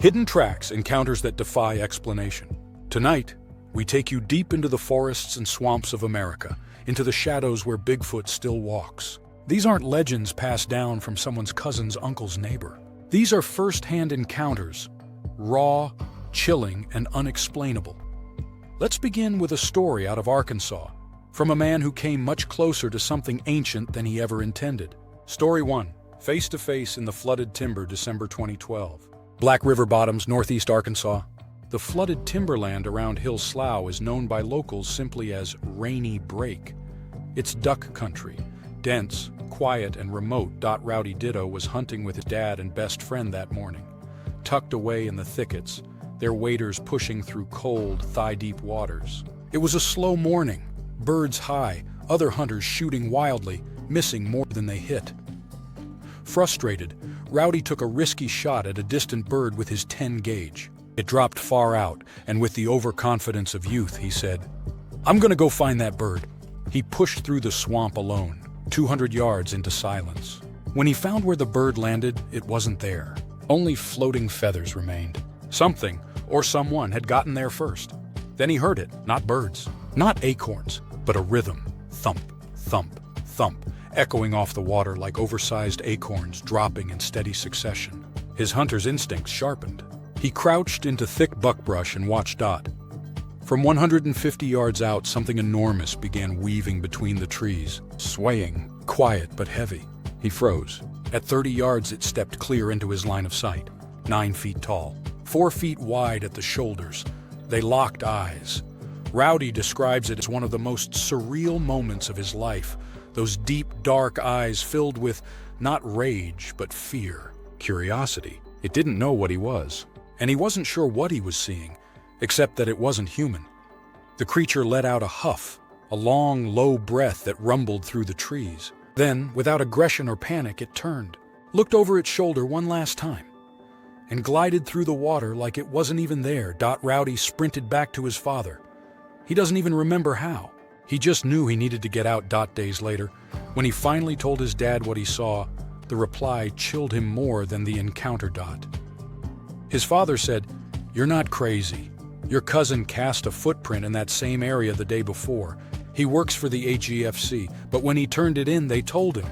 Hidden tracks, encounters that defy explanation. Tonight, we take you deep into the forests and swamps of America, into the shadows where Bigfoot still walks. These aren't legends passed down from someone's cousin's uncle's neighbor. These are first-hand encounters, raw, chilling, and unexplainable. Let's begin with a story out of Arkansas, from a man who came much closer to something ancient than he ever intended. Story 1. Face-to-face in the flooded timber, December 2012. Black River Bottoms, northeast Arkansas. The flooded timberland around Hill Slough is known by locals simply as Rainy Break. It's duck country, dense, quiet, and remote. Rowdy Ditto was hunting with his dad and best friend that morning. Tucked away in the thickets, their waders pushing through cold, thigh-deep waters. It was a slow morning, birds high, other hunters shooting wildly, missing more than they hit. Frustrated, Rowdy took a risky shot at a distant bird with his 10 gauge. It dropped far out, and with the overconfidence of youth, he said, "I'm gonna go find that bird." He pushed through the swamp alone, 200 yards into silence. When he found where the bird landed, it wasn't there. Only floating feathers remained. Something, or someone, had gotten there first. Then he heard it, not birds, not acorns, but a rhythm. Thump, thump, thump, echoing off the water like oversized acorns dropping in steady succession. His hunter's instincts sharpened. He crouched into thick buckbrush and watched Dot. From 150 yards out, something enormous began weaving between the trees, swaying, quiet but heavy. He froze. At 30 yards, it stepped clear into his line of sight. 9 feet tall, 4 feet wide at the shoulders. They locked eyes. Rowdy describes it as one of the most surreal moments of his life. Those deep, dark eyes filled with not rage, but fear, curiosity. It didn't know what he was, and he wasn't sure what he was seeing, except that it wasn't human. The creature let out a huff, a long, low breath that rumbled through the trees. Then, without aggression or panic, it turned, looked over its shoulder one last time, and glided through the water like it wasn't even there. Rowdy sprinted back to his father. He doesn't even remember how. He just knew he needed to get out. Days later, when he finally told his dad what he saw, the reply chilled him more than the encounter. His father said, "You're not crazy. Your cousin cast a footprint in that same area the day before. He works for the AGFC, but when he turned it in, they told him,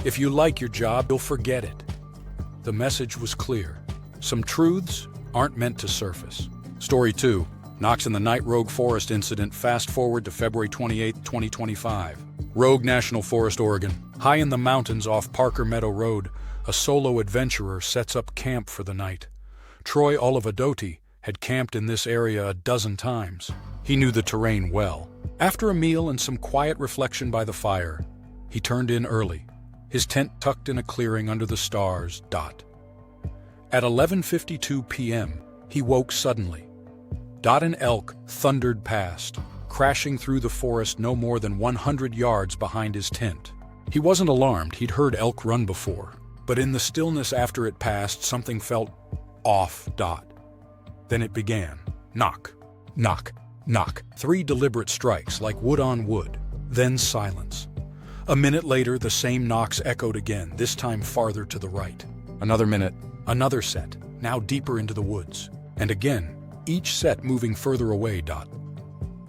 'If you like your job, you'll forget it.'" The message was clear. Some truths aren't meant to surface. Story 2. Knox in the Night Rogue Forest Incident. Fast forward to February 28, 2025. Rogue National Forest, Oregon. High in the mountains off Parker Meadow Road, a solo adventurer sets up camp for the night. Troy Olivadotti had camped in this area a dozen times. He knew the terrain well. After a meal and some quiet reflection by the fire, he turned in early, his tent tucked in a clearing under the stars. At 11:52 p.m., he woke suddenly. An elk thundered past, crashing through the forest no more than 100 yards behind his tent. He wasn't alarmed, he'd heard elk run before. But in the stillness after it passed, something felt off. Then it began. Knock, knock, knock. 3 deliberate strikes, like wood on wood. Then silence. A minute later, the same knocks echoed again, this time farther to the right. Another minute, another set, now deeper into the woods. And again, each set moving further away.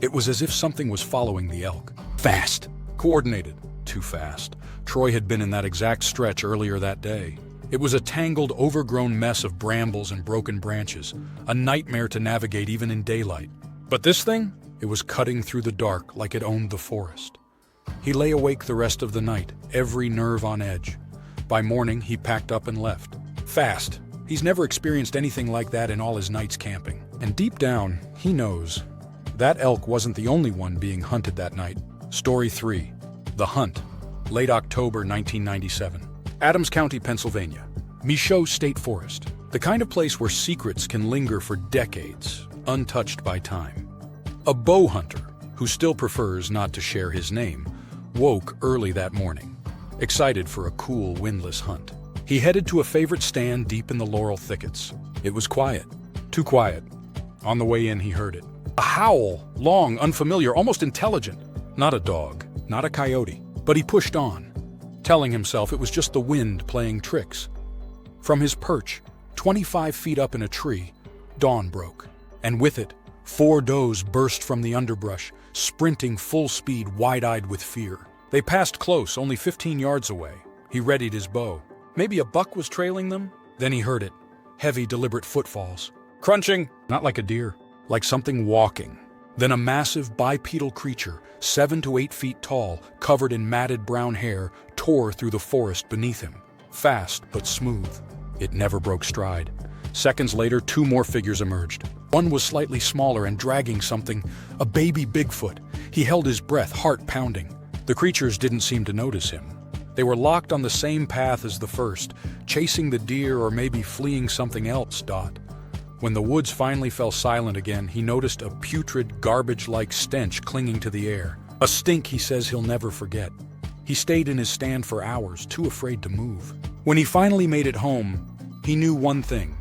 It was as if something was following the elk. Fast, coordinated, too fast. Troy had been in that exact stretch earlier that day. It was a tangled, overgrown mess of brambles and broken branches, a nightmare to navigate even in daylight. But this thing? It was cutting through the dark like it owned the forest. He lay awake the rest of the night, every nerve on edge. By morning, he packed up and left. Fast. He's never experienced anything like that in all his nights camping. And deep down, he knows that elk wasn't the only one being hunted that night. Story 3. The Hunt. Late October 1997. Adams County, Pennsylvania. Michaud State Forest. The kind of place where secrets can linger for decades, untouched by time. A bow hunter, who still prefers not to share his name, woke early that morning, excited for a cool, windless hunt. He headed to a favorite stand deep in the laurel thickets. It was quiet. Too quiet. On the way in, he heard it. A howl, long, unfamiliar, almost intelligent. Not a dog, not a coyote. But he pushed on, telling himself it was just the wind playing tricks. From his perch, 25 feet up in a tree, dawn broke, and with it, 4 does burst from the underbrush, sprinting full speed, wide-eyed with fear. They passed close, only 15 yards away. He readied his bow. Maybe a buck was trailing them? Then he heard it. Heavy, deliberate footfalls. Crunching! Not like a deer, like something walking. Then a massive bipedal creature, 7 to 8 feet tall, covered in matted brown hair, tore through the forest beneath him. Fast, but smooth. It never broke stride. Seconds later, 2 more figures emerged. One was slightly smaller and dragging something, a baby Bigfoot. He held his breath, heart pounding. The creatures didn't seem to notice him. They were locked on the same path as the first, chasing the deer or maybe fleeing something else. When the woods finally fell silent again, he noticed a putrid, garbage-like stench clinging to the air. A stink he says he'll never forget. He stayed in his stand for hours, too afraid to move. When he finally made it home, he knew one thing.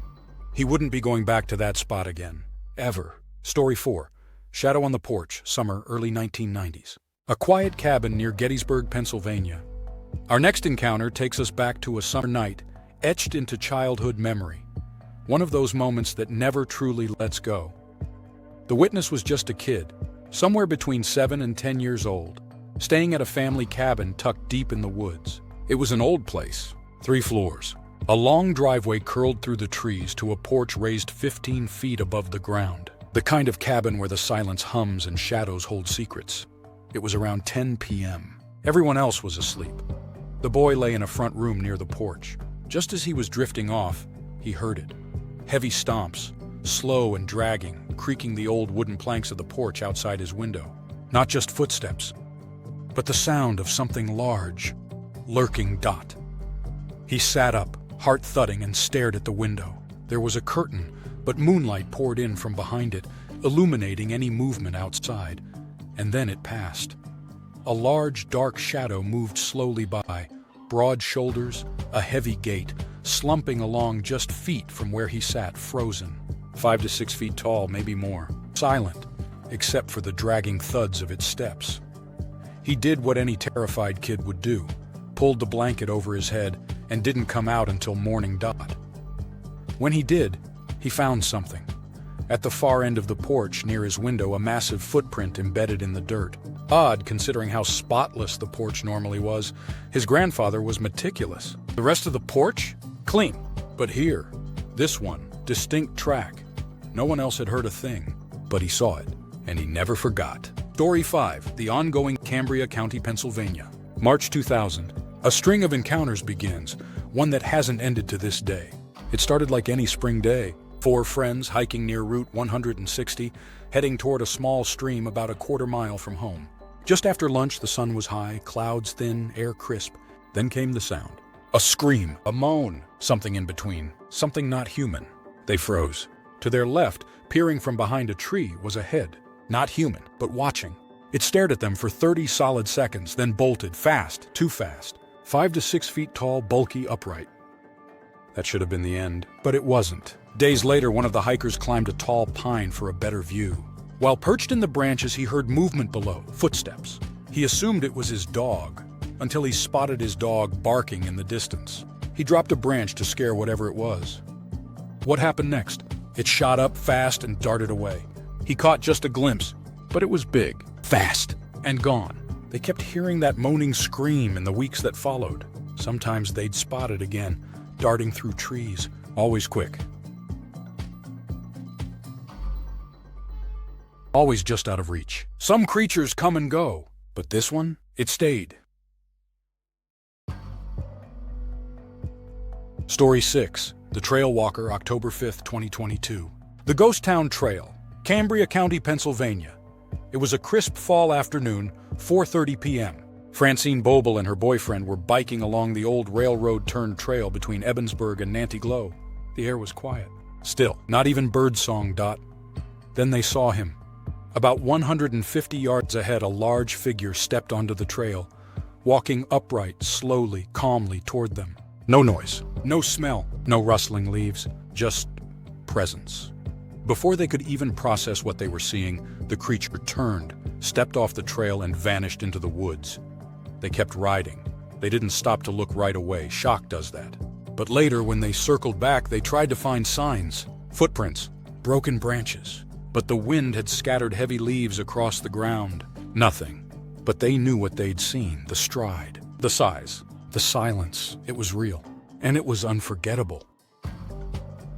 He wouldn't be going back to that spot again. Ever. Story 4. Shadow on the Porch, summer, early 1990s. A quiet cabin near Gettysburg, Pennsylvania. Our next encounter takes us back to a summer night, etched into childhood memory. One of those moments that never truly lets go. The witness was just a kid, somewhere between 7 and 10 years old, staying at a family cabin tucked deep in the woods. It was an old place, 3 floors. A long driveway curled through the trees to a porch raised 15 feet above the ground. The kind of cabin where the silence hums and shadows hold secrets. It was around 10 p.m. Everyone else was asleep. The boy lay in a front room near the porch. Just as he was drifting off, he heard it. Heavy stomps, slow and dragging, creaking the old wooden planks of the porch outside his window. Not just footsteps, but the sound of something large, lurking. He sat up, heart thudding, and stared at the window. There was a curtain, but moonlight poured in from behind it, illuminating any movement outside. And then it passed. A large, dark shadow moved slowly by, broad shoulders, a heavy gait, slumping along just feet from where he sat, frozen. 5 to 6 feet tall, maybe more. Silent, except for the dragging thuds of its steps. He did what any terrified kid would do, pulled the blanket over his head, and didn't come out until morning. When he did, he found something. At the far end of the porch, near his window, a massive footprint embedded in the dirt. Odd, considering how spotless the porch normally was. His grandfather was meticulous. The rest of the porch? Clean. But here, this one, distinct track. No one else had heard a thing, but he saw it, and he never forgot. Story 5, the ongoing Cambria County, Pennsylvania. March 2000. A string of encounters begins, one that hasn't ended to this day. It started like any spring day. 4 friends hiking near Route 160, heading toward a small stream about a quarter mile from home. Just after lunch, the sun was high, clouds thin, air crisp. Then came the sound. A scream, a moan, something in between, something not human. They froze. To their left, peering from behind a tree, was a head. Not human, but watching. It stared at them for 30 solid seconds, then bolted, fast, too fast. 5 to 6 feet tall, bulky, upright. That should have been the end, but it wasn't. Days later, one of the hikers climbed a tall pine for a better view. While perched in the branches, he heard movement below, footsteps. He assumed it was his dog, until he spotted his dog barking in the distance. He dropped a branch to scare whatever it was. What happened next? It shot up fast and darted away. He caught just a glimpse, but it was big, fast, and gone. They kept hearing that moaning scream in the weeks that followed. Sometimes they'd spot it again, darting through trees, always quick. Always just out of reach. Some creatures come and go, but this one, it stayed. Story 6, The Trail Walker, October 5th, 2022. The Ghost Town Trail, Cambria County, Pennsylvania. It was a crisp fall afternoon, 4:30 p.m. Francine Bobel and her boyfriend were biking along the old railroad-turned trail between Ebensburg and Nantiglow. The air was quiet. Still, not even birdsong. Then they saw him. About 150 yards ahead, a large figure stepped onto the trail, walking upright, slowly, calmly toward them. No noise, no smell, no rustling leaves, just presence. Before they could even process what they were seeing, the creature turned, stepped off the trail, and vanished into the woods. They kept riding. They didn't stop to look right away. Shock does that. But later, when they circled back, they tried to find signs, footprints, broken branches. But the wind had scattered heavy leaves across the ground. Nothing. But they knew what they'd seen, the stride, the size, the silence. It was real. And it was unforgettable.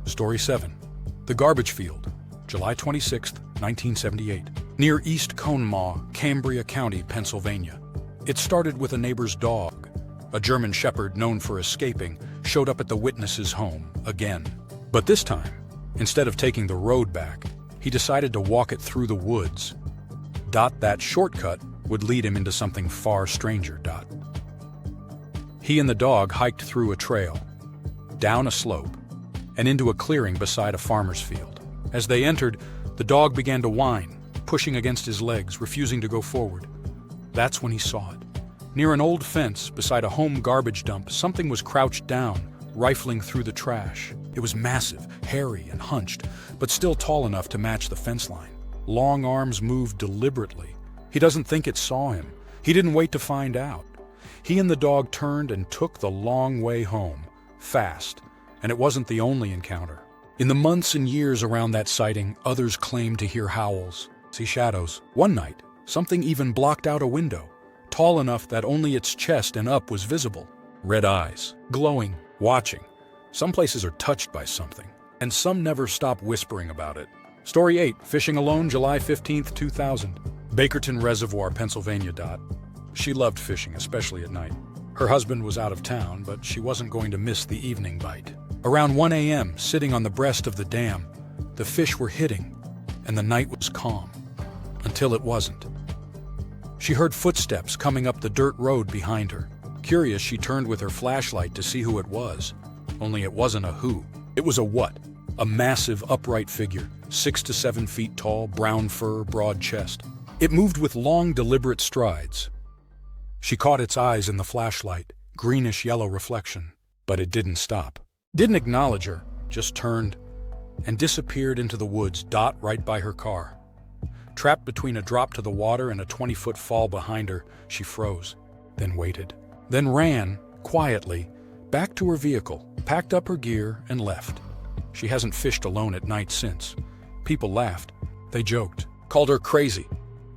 Story 7. The Garbage Field, July 26, 1978, near East Conemaugh, Cambria County, Pennsylvania. It started with a neighbor's dog. A German shepherd known for escaping showed up at the witness's home again. But this time, instead of taking the road back, he decided to walk it through the woods. That shortcut would lead him into something far stranger. He and the dog hiked through a trail, down a slope, and into a clearing beside a farmer's field. As they entered, the dog began to whine, pushing against his legs, refusing to go forward. That's when he saw it. Near an old fence beside a home garbage dump, something was crouched down, rifling through the trash. It was massive, hairy, and hunched, but still tall enough to match the fence line. Long arms moved deliberately. He doesn't think it saw him. He didn't wait to find out. He and the dog turned and took the long way home, fast, and it wasn't the only encounter. In the months and years around that sighting, others claimed to hear howls, see shadows. One night, something even blocked out a window, tall enough that only its chest and up was visible. Red eyes, glowing, watching. Some places are touched by something, and some never stop whispering about it. Story 8, Fishing Alone, July 15, 2000. Bakerton Reservoir, Pennsylvania. She loved fishing, especially at night. Her husband was out of town, but she wasn't going to miss the evening bite. Around 1 a.m., sitting on the breast of the dam, the fish were hitting, and the night was calm. Until it wasn't. She heard footsteps coming up the dirt road behind her. Curious, she turned with her flashlight to see who it was. Only it wasn't a who. It was a what? A massive, upright figure, 6 to 7 feet tall, brown fur, broad chest. It moved with long, deliberate strides. She caught its eyes in the flashlight, greenish-yellow reflection. But it didn't stop. Didn't acknowledge her, just turned and disappeared into the woods, right by her car. Trapped between a drop to the water and a 20-foot fall behind her, she froze, then waited, then ran, quietly, back to her vehicle, packed up her gear, and left. She hasn't fished alone at night since. People laughed. They joked, called her crazy.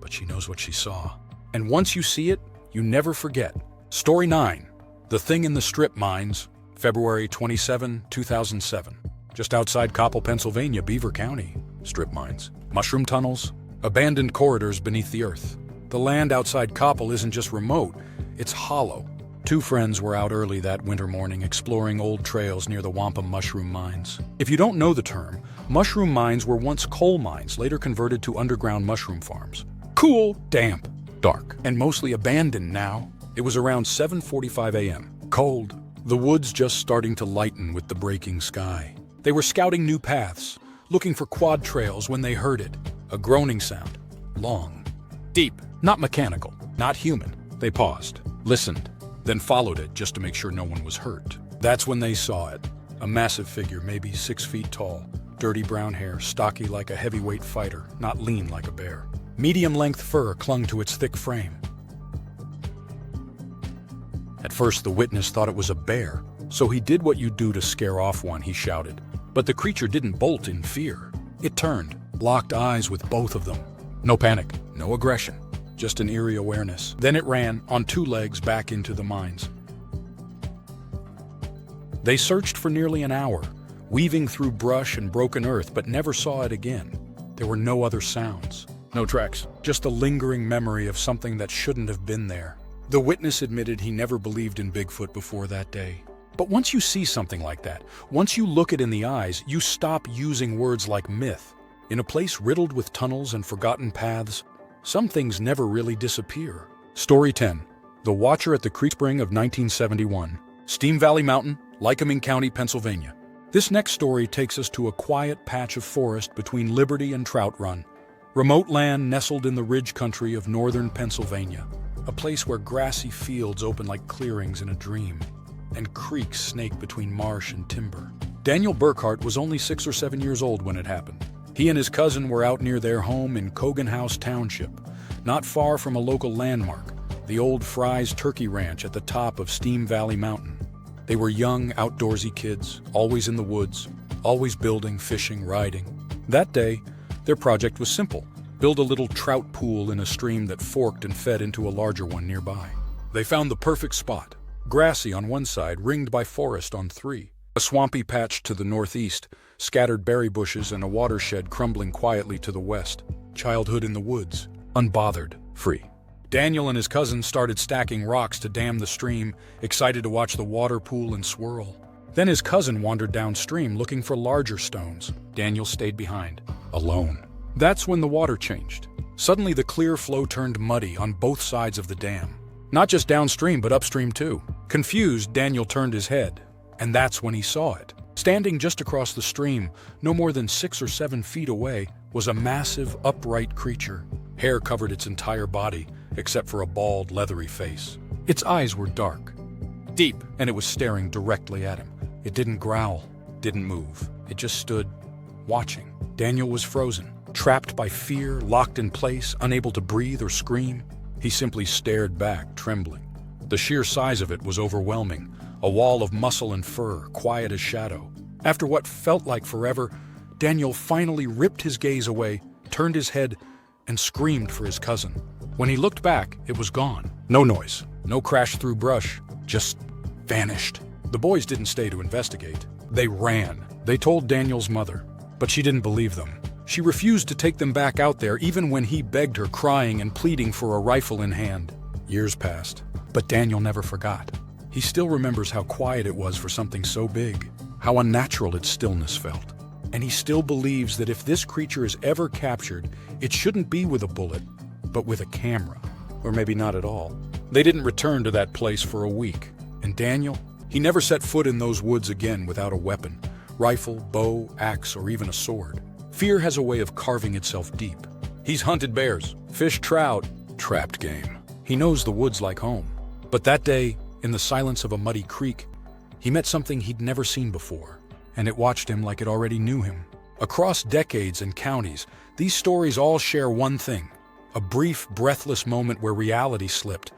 But she knows what she saw. And once you see it, you never forget. Story 9. The Thing in the Strip Mines, February 27, 2007. Just outside Coppell, Pennsylvania, Beaver County. Strip mines, mushroom tunnels, abandoned corridors beneath the earth. The land outside Coppell isn't just remote, it's hollow. 2 friends were out early that winter morning exploring old trails near the Wampum mushroom mines. If you don't know the term, mushroom mines were once coal mines, later converted to underground mushroom farms. Cool, damp, dark, and mostly abandoned now. It was around 7:45 a.m. Cold. The woods just starting to lighten with the breaking sky. They were scouting new paths, looking for quad trails when they heard it. A groaning sound. Long. Deep. Not mechanical. Not human. They paused, listened, then followed it just to make sure no one was hurt. That's when they saw it. A massive figure, maybe 6 feet tall. Dirty brown hair, stocky like a heavyweight fighter, not lean like a bear. Medium-length fur clung to its thick frame. At first, the witness thought it was a bear, so he did what you do to scare off one, he shouted. But the creature didn't bolt in fear. It turned, locked eyes with both of them. No panic, no aggression, just an eerie awareness. Then it ran, on 2 legs, back into the mines. They searched for nearly an hour, weaving through brush and broken earth, but never saw it again. There were no other sounds, no tracks, just a lingering memory of something that shouldn't have been there. The witness admitted he never believed in Bigfoot before that day. But once you see something like that, once you look it in the eyes, you stop using words like myth. In a place riddled with tunnels and forgotten paths, some things never really disappear. Story 10. The Watcher at the Creek Spring of 1971. Steam Valley Mountain, Lycoming County, Pennsylvania. This next story takes us to a quiet patch of forest between Liberty and Trout Run. Remote land nestled in the ridge country of northern Pennsylvania. A place where grassy fields open like clearings in a dream, and creeks snake between marsh and timber. Daniel Burkhart was only 6 or 7 years old when it happened. He and his cousin were out near their home in Cogan House Township, not far from a local landmark, the old Fry's Turkey Ranch at the top of Steam Valley Mountain. They were young, outdoorsy kids, always in the woods, always building, fishing, riding. That day, their project was simple: build a little trout pool in a stream that forked and fed into a larger one nearby. They found the perfect spot: grassy on one side, ringed by forest on three. A swampy patch to the northeast, scattered berry bushes, and a watershed crumbling quietly to the west. Childhood in the woods, unbothered, free. Daniel and his cousin started stacking rocks to dam the stream, excited to watch the water pool and swirl. Then his cousin wandered downstream looking for larger stones. Daniel stayed behind, alone. That's when the water changed. Suddenly the clear flow turned muddy on both sides of the dam. Not just downstream, but upstream too. Confused, Daniel turned his head, and that's when he saw it. Standing just across the stream, no more than 6 or 7 feet away, was a massive, upright creature. Hair covered its entire body, except for a bald, leathery face. Its eyes were dark, deep, and it was staring directly at him. It didn't growl, didn't move. It just stood, watching. Daniel was frozen, trapped by fear, locked in place, unable to breathe or scream. He simply stared back, trembling. The sheer size of it was overwhelming, a wall of muscle and fur, quiet as shadow. After what felt like forever, Daniel finally ripped his gaze away, turned his head, and screamed for his cousin. When he looked back, it was gone. No noise, no crash through brush, just vanished. The boys didn't stay to investigate. They ran. They told Daniel's mother, but she didn't believe them. She refused to take them back out there even when he begged her, crying and pleading for a rifle in hand. Years passed, but Daniel never forgot. He still remembers how quiet it was for something so big, how unnatural its stillness felt. And he still believes that if this creature is ever captured, it shouldn't be with a bullet, but with a camera. Or maybe not at all. They didn't return to that place for a week. And Daniel, he never set foot in those woods again without a weapon: rifle, bow, axe, or even a sword. Fear has a way of carving itself deep. He's hunted bears, fished trout, trapped game. He knows the woods like home. But that day, in the silence of a muddy creek, he met something he'd never seen before, and it watched him like it already knew him. Across decades and counties, these stories all share one thing: a brief, breathless moment where reality slipped,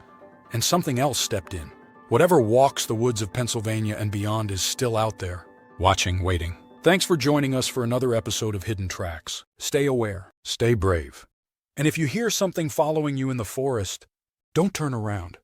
and something else stepped in. Whatever walks the woods of Pennsylvania and beyond is still out there, watching, waiting. Thanks for joining us for another episode of Hidden Tracks. Stay aware, stay brave. And if you hear something following you in the forest, don't turn around.